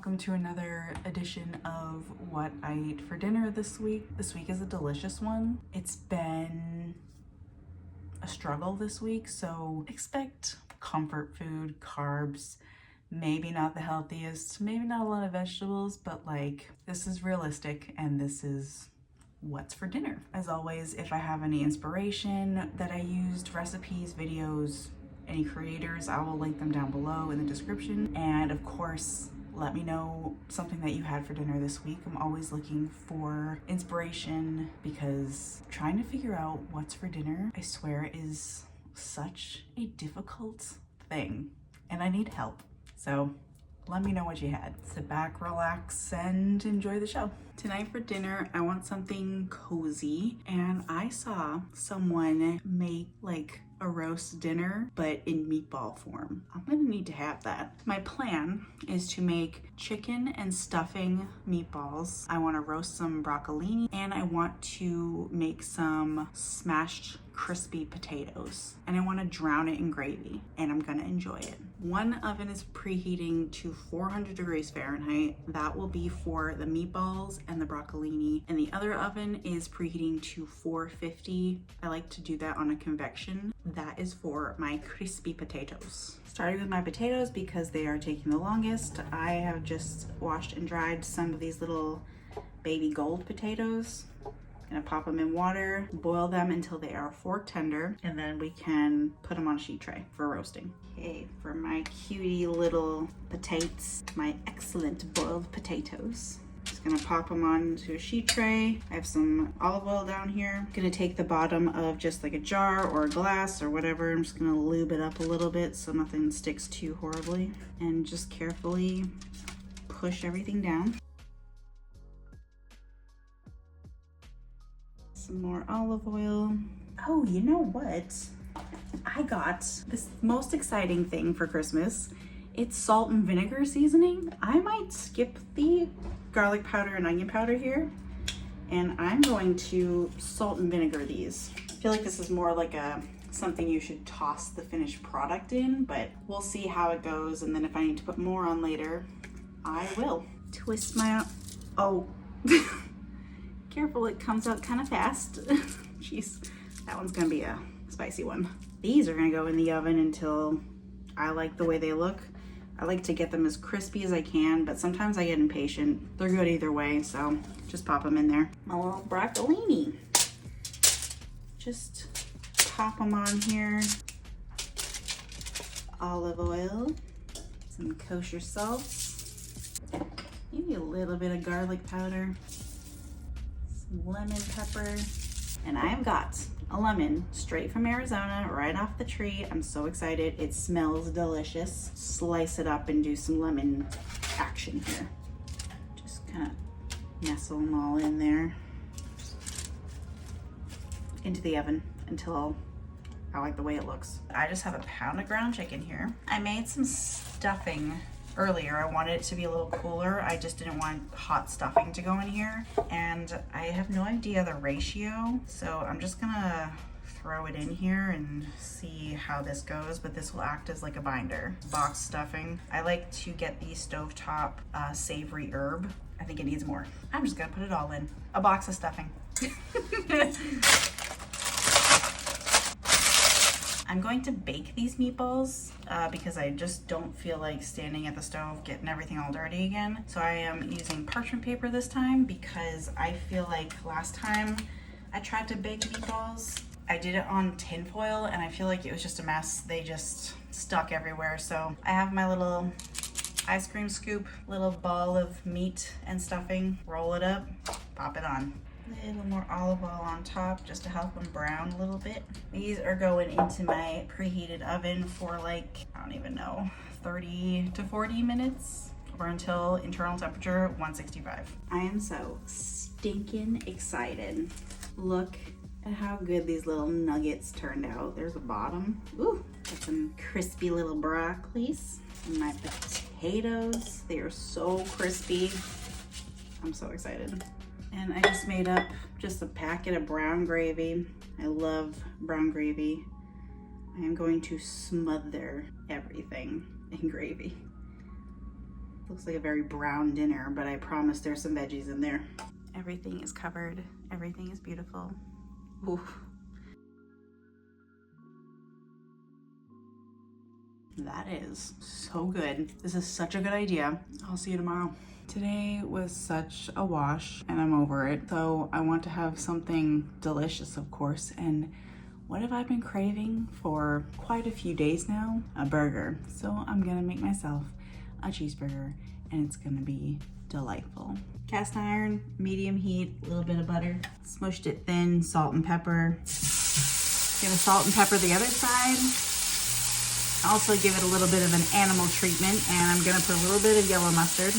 welcome to another edition of what I ate for dinner this week. This week is a delicious one. It's been a struggle this week, so expect comfort food, carbs, maybe not the healthiest, maybe not a lot of vegetables, but like this is realistic and this is what's for dinner. As always, if I have any inspiration that I used, recipes, videos, any creators, I will link them down below in the description. And of course, let me know something that you had for dinner this week. I'm always looking for inspiration because trying to figure out what's for dinner, I swear, is such a difficult thing and I need help. So let me know what you had. Sit back, relax, and enjoy the show. Tonight for dinner, I want something cozy, and I saw someone make like a roast dinner, but in meatball form. I'm gonna need to have that. My plan is to make chicken and stuffing meatballs. I wanna roast some broccolini, and I want to make some smashed crispy potatoes, and I want to drown it in gravy, and I'm gonna enjoy it. One oven is preheating to 400 degrees Fahrenheit. That will be for the meatballs and the broccolini, and the other oven is preheating to 450. I like to do that on a convection. That is for my crispy potatoes. Starting with my potatoes because they are taking the longest. I have just washed and dried some of these little baby gold potatoes. Gonna pop them in water, boil them until they are fork tender, and then we can put them on a sheet tray for roasting. Okay, for my cutie little potatoes, my excellent boiled potatoes. Just gonna pop them onto a sheet tray. I have some olive oil down here. Gonna take the bottom of just like a jar or a glass or whatever. I'm just gonna lube it up a little bit so nothing sticks too horribly. And just carefully push everything down. Some more olive oil. Oh, you know what? I got this most exciting thing for Christmas. It's salt and vinegar seasoning. I might skip the garlic powder and onion powder here, and I'm going to salt and vinegar these. I feel like this is more like something you should toss the finished product in, but we'll see how it goes, and then if I need to put more on later, I will. Twist my, oh. Careful, it comes out kind of fast. Jeez, that one's gonna be a spicy one. These are gonna go in the oven until I like the way they look. I like to get them as crispy as I can, but sometimes I get impatient. They're good either way, so just pop them in there. My little broccolini. Just pop them on here. Olive oil, some kosher salt, maybe a little bit of garlic powder. Lemon pepper, and I've got a lemon straight from Arizona, right off the tree. I'm so excited. It smells delicious. Slice it up and do some lemon action here. Just kind of nestle them all in there. Into the oven until I like the way it looks. I just have a pound of ground chicken here. I made some stuffing earlier. I wanted it to be a little cooler. I just didn't want hot stuffing to go in here, and I have no idea the ratio, so I'm just gonna throw it in here and see how this goes, but this will act as like a binder. Box stuffing. I like to get the stovetop savory herb. I think it needs more. I'm just gonna put it all in. A box of stuffing. I'm going to bake these meatballs because I just don't feel like standing at the stove getting everything all dirty again. So I am using parchment paper this time because I feel like last time I tried to bake meatballs, I did it on tin foil and I feel like it was just a mess. They just stuck everywhere. So I have my little ice cream scoop, little ball of meat and stuffing, roll it up, pop it on. A little more olive oil on top just to help them brown a little bit. These are going into my preheated oven for like, I don't even know, 30 to 40 minutes or until internal temperature 165. I am so stinking excited. Look at how good these little nuggets turned out. There's the bottom. Ooh, got some crispy little broccolis. And my potatoes, they are so crispy. I'm so excited. And I just made up just a packet of brown gravy. I love brown gravy. I am going to smother everything in gravy. Looks like a very brown dinner, but I promise there's some veggies in there. Everything is covered. Everything is beautiful. Oof. That is so good. This is such a good idea. I'll see you tomorrow. Today was such a wash and I'm over it. So I want to have something delicious, of course. And what have I been craving for quite a few days now? A burger. So I'm gonna make myself a cheeseburger and it's gonna be delightful. Cast iron, medium heat, a little bit of butter. Smushed it thin, salt and pepper. Gonna salt and pepper the other side. Also give it a little bit of an animal treatment, and I'm gonna put a little bit of yellow mustard.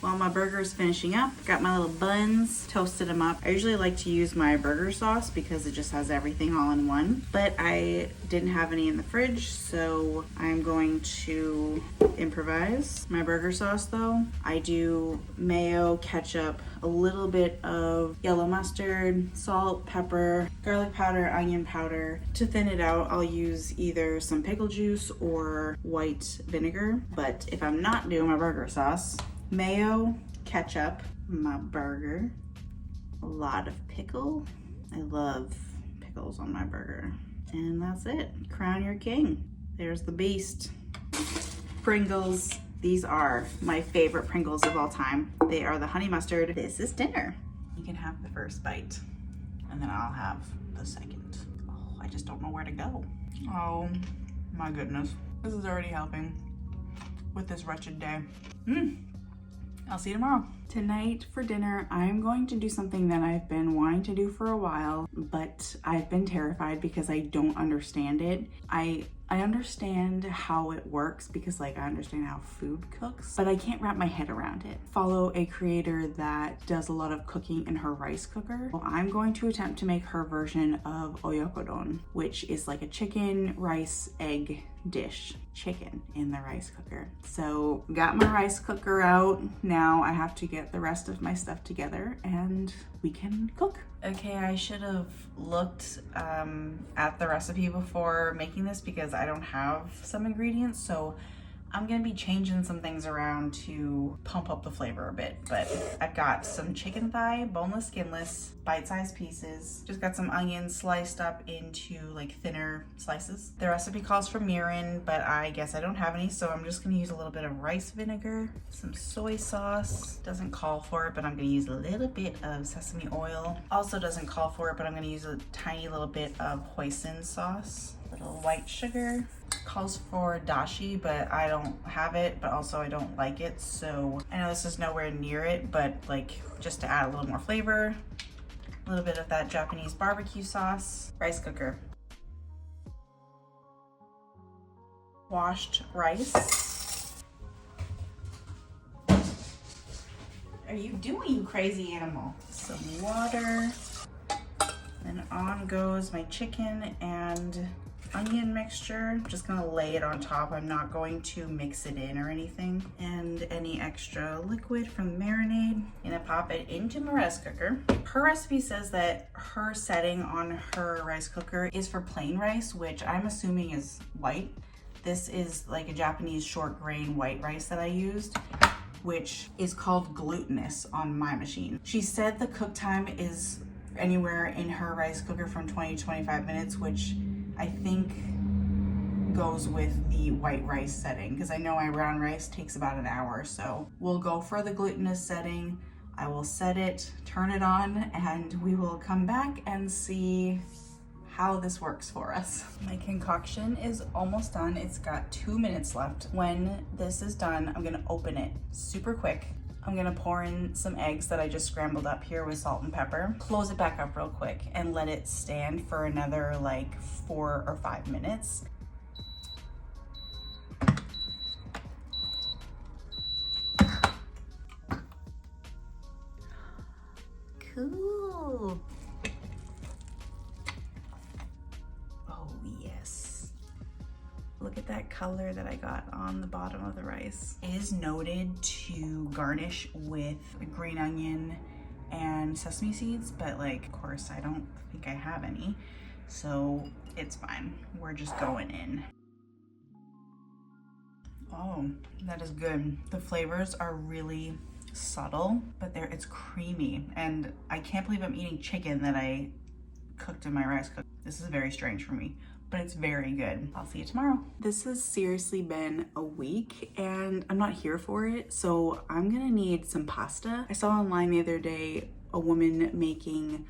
While my burger is finishing up, got my little buns, toasted them up. I usually like to use my burger sauce because it just has everything all in one, but I didn't have any in the fridge, so I'm going to improvise. My burger sauce though, I do mayo, ketchup, a little bit of yellow mustard, salt, pepper, garlic powder, onion powder. To thin it out, I'll use either some pickle juice or white vinegar, but if I'm not doing my burger sauce, mayo, ketchup, my burger, a lot of pickle. I love pickles on my burger. And that's it. Crown your king. There's the beast. Pringles. These are my favorite Pringles of all time. They are the honey mustard. This is dinner. You can have the first bite and then I'll have the second. Oh, I just don't know where to go. Oh my goodness. This is already helping with this wretched day. I'll see you tomorrow. Tonight for dinner, I'm going to do something that I've been wanting to do for a while, but I've been terrified because I don't understand it. I understand how it works because I understand how food cooks, but I can't wrap my head around it. Follow a creator that does a lot of cooking in her rice cooker. Well, I'm going to attempt to make her version of Oyakodon, which is like a chicken, rice, egg dish. Chicken in the rice cooker. So got my rice cooker out. Now I have to get the rest of my stuff together and we can cook. Okay, I should have looked at the recipe before making this because I don't have some ingredients, so I'm gonna be changing some things around to pump up the flavor a bit, but I've got some chicken thigh, boneless, skinless, bite-sized pieces. Just got some onions sliced up into like thinner slices. The recipe calls for mirin, but I guess I don't have any, so I'm just gonna use a little bit of rice vinegar, some soy sauce. Doesn't call for it, but I'm gonna use a little bit of sesame oil. Also doesn't call for it, but I'm gonna use a tiny little bit of hoisin sauce. Little white sugar. Calls for dashi, but I don't have it, but also I don't like it, so I know this is nowhere near it, but like just to add a little more flavor, a little bit of that Japanese barbecue sauce. Rice cooker. Washed rice. What are you doing, you crazy animal? Some water. Then on goes my chicken and onion mixture. I'm just gonna lay it on top. I'm not going to mix it in or anything. And any extra liquid from the marinade. Gonna pop it into my rice cooker. Her recipe says that her setting on her rice cooker is for plain rice, which I'm assuming is white. This is like a Japanese short grain white rice that I used, which is called glutinous on my machine. She said the cook time is anywhere in her rice cooker from 20 to 25 minutes, which I think goes with the white rice setting because I know my brown rice takes about an hour. So we'll go for the glutinous setting. I will set it, turn it on, and we will come back and see how this works for us. My concoction is almost done. It's got 2 minutes left. When this is done, I'm gonna open it super quick. I'm gonna pour in some eggs that I just scrambled up here with salt and pepper, close it back up real quick and let it stand for another like 4 or 5 minutes. Cool. Oh yes. Look at that color that I got on the bottom of the rice. It is noted to garnish with green onion and sesame seeds, but like, of course, I don't think I have any, so it's fine. We're just going in. Oh, that is good. The flavors are really subtle, but it's creamy. And I can't believe I'm eating chicken that I cooked in my rice cooker. This is very strange for me, but it's very good. I'll see you tomorrow. This has seriously been a week and I'm not here for it, so I'm gonna need some pasta. I saw online the other day a woman making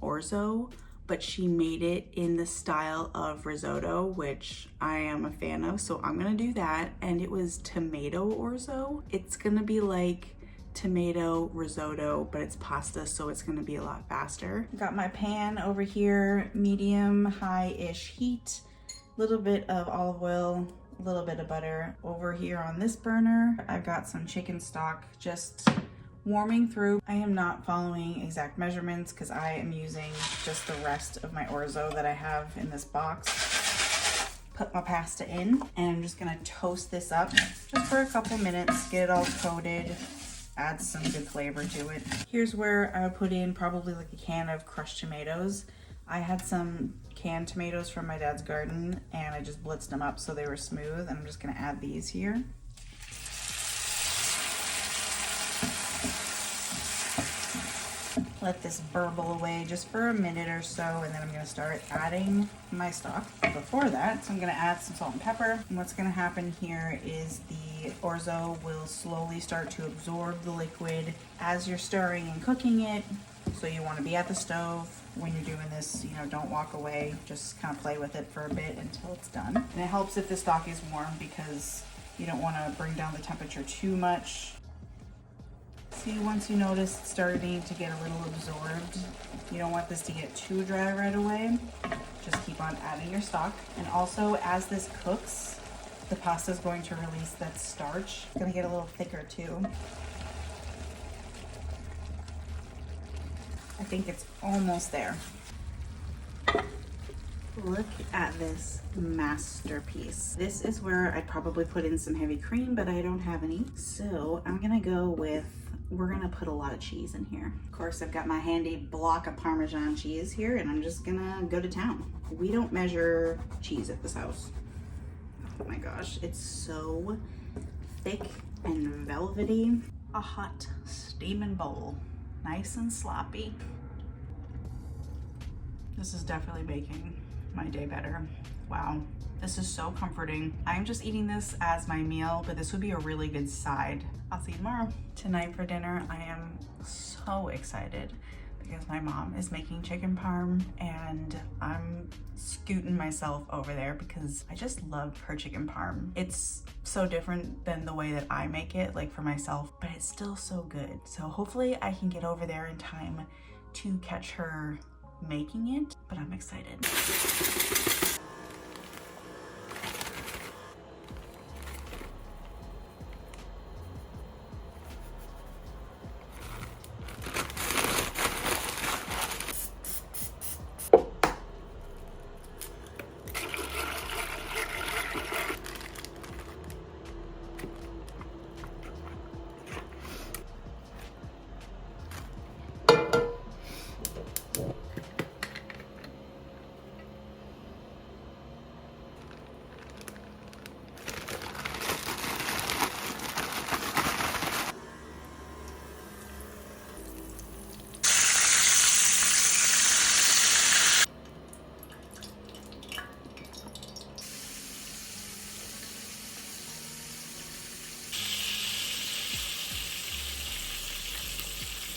orzo, but she made it in the style of risotto, which I am a fan of, so I'm gonna do that. And it was tomato orzo. It's gonna be like tomato risotto, but it's pasta, so it's gonna be a lot faster. Got my pan over here, medium high-ish heat, a little bit of olive oil, a little bit of butter. Over here on this burner, I've got some chicken stock just warming through. I am not following exact measurements because I am using just the rest of my orzo that I have in this box. Put my pasta in and I'm just gonna toast this up just for a couple minutes, get it all coated, add some good flavor to it. Here's where I would put in probably like a can of crushed tomatoes. I had some canned tomatoes from my dad's garden and I just blitzed them up so they were smooth, and I'm just gonna add these here. Let this burble away just for a minute or so, and then I'm gonna start adding my stock. Before that, so I'm gonna add some salt and pepper. And what's gonna happen here is the orzo will slowly start to absorb the liquid as you're stirring and cooking it. So you wanna be at the stove when you're doing this, you know, don't walk away, just kind of play with it for a bit until it's done. And it helps if the stock is warm because you don't wanna bring down the temperature too much. See, once you notice it's starting to get a little absorbed, you don't want this to get too dry right away. Just keep on adding your stock. And also, as this cooks, the pasta is going to release that starch. It's gonna get a little thicker too. I think it's almost there. Look at this masterpiece. This is where I'd probably put in some heavy cream, but I don't have any. So I'm gonna go with, we're gonna put a lot of cheese in here. Of course, I've got my handy block of Parmesan cheese here, and I'm just gonna go to town. We don't measure cheese at this house. Oh my gosh, it's so thick and velvety. A hot steaming bowl, nice and sloppy. This is definitely making my day better. Wow, this is so comforting. I'm just eating this as my meal, but this would be a really good side. I'll see you tomorrow. Tonight for dinner, I am so excited because my mom is making chicken parm and I'm scooting myself over there because I just love her chicken parm. It's so different than the way that I make it, like for myself, but it's still so good. So hopefully I can get over there in time to catch her making it, but I'm excited.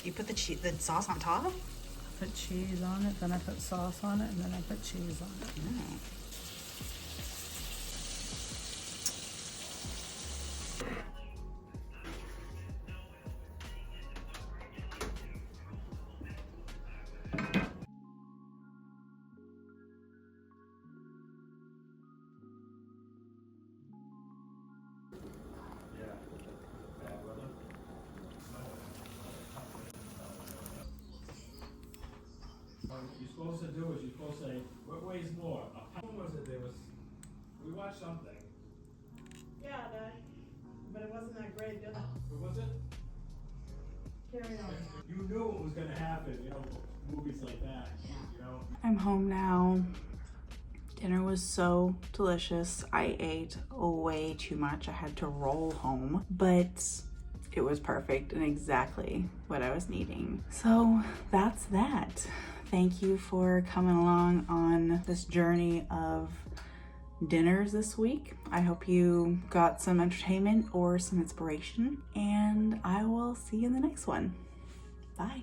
You put the sauce on top? I put cheese on it, then I put sauce on it, and then I put cheese on it. Mm. What you're supposed to do is you're supposed to say, what weighs more? What was it? We watched something. Yeah, but it wasn't that great. What was it? Carry on. You knew what was gonna happen, you know, movies like that, you know? I'm home now, Dinner was so delicious. I ate way too much. I had to roll home, but it was perfect and exactly what I was needing. So that's that. Thank you for coming along on this journey of dinners this week. I hope you got some entertainment or some inspiration, and I will see you in the next one. Bye.